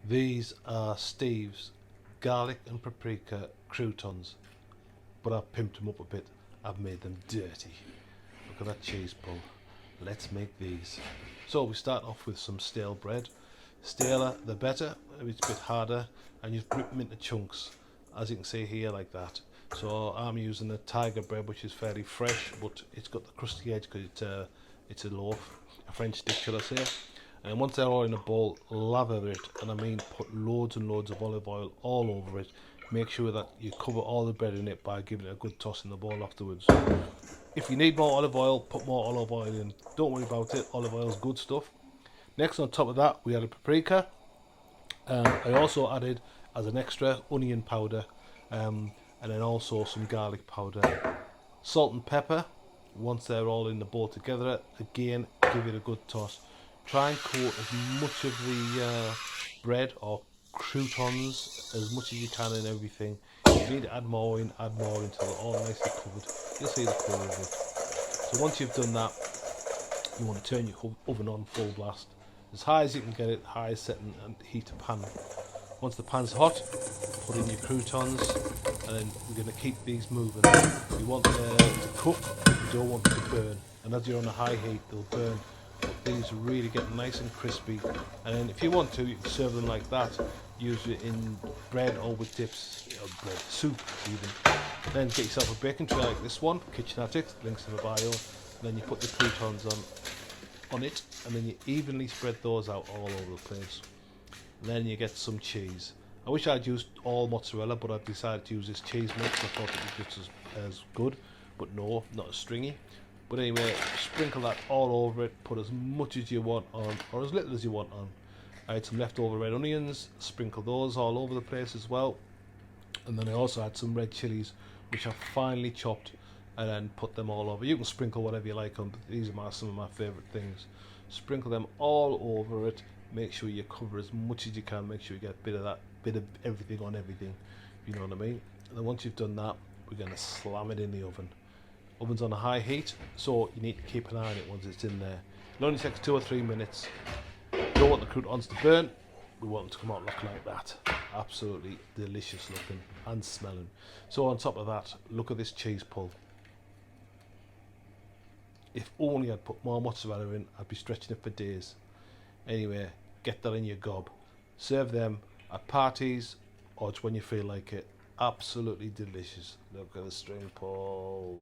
These are Steve's garlic and paprika croutons, but I've pimped them up a bit. I've made them dirty. Look at that cheese pull. Let's make these. So we start off with some stale bread. Staler the better, it's a bit harder, and you rip them into chunks, as you can see here, like that. So I'm using a tiger bread, which is fairly fresh, but it's got the crusty edge because it's a loaf, a French stick, should I say. And once they're all in a bowl, lather it, and I mean put loads and loads of olive oil all over it. Make sure that you cover all the bread in it by giving it a good toss in the bowl afterwards. If you need more olive oil, put more olive oil in. Don't worry about it, olive oil is good stuff. Next, on top of that, we added paprika. I also added, as an extra, onion powder, and then also some garlic powder. Salt and pepper. Once they're all in the bowl together, again, give it a good toss. Try and coat as much of the bread or croutons as much as you can in everything. If you need to add more in, add more until they're all nicely covered. You'll see the colour of it. So once you've done that, you want to turn your oven on full blast, as high as you can get it, high setting, and heat a pan. Once the pan's hot, put in your croutons, and then we're going to keep these moving. You want them to cook, you don't want them to burn, and as you're on a high heat, they'll burn. But these really get nice and crispy, and then if you want to, you can serve them like that. Use it in bread or with dips, or bread soup even. Then get yourself a baking tray like this one, Kitchen Attic, links in the bio. And then you put the croutons on it, and then you evenly spread those out all over the place. And then you get some cheese. I wish I'd used all mozzarella, but I decided to use this cheese mix. I thought it was just as good, but no, not as stringy. But anyway, sprinkle that all over it, put as much as you want on, or as little as you want on. I had some leftover red onions, sprinkle those all over the place as well. And then I also had some red chillies, which I finely chopped, and then put them all over. You can sprinkle whatever you like on, but these are some of my favourite things. Sprinkle them all over it. Make sure you cover as much as you can. Make sure you get a bit of that, bit of everything on everything. You know what I mean? And then once you've done that, we're going to slam it in the oven. Oven's on a high heat, so you need to keep an eye on it once it's in there. It only takes 2 or 3 minutes. Don't want the croutons to burn. We want them to come out looking like that. Absolutely delicious looking and smelling. So on top of that, look at this cheese pull. If only I'd put more mozzarella in, I'd be stretching it for days. Anyway, get that in your gob. Serve them at parties or just when you feel like it. Absolutely delicious. Look at the string pull.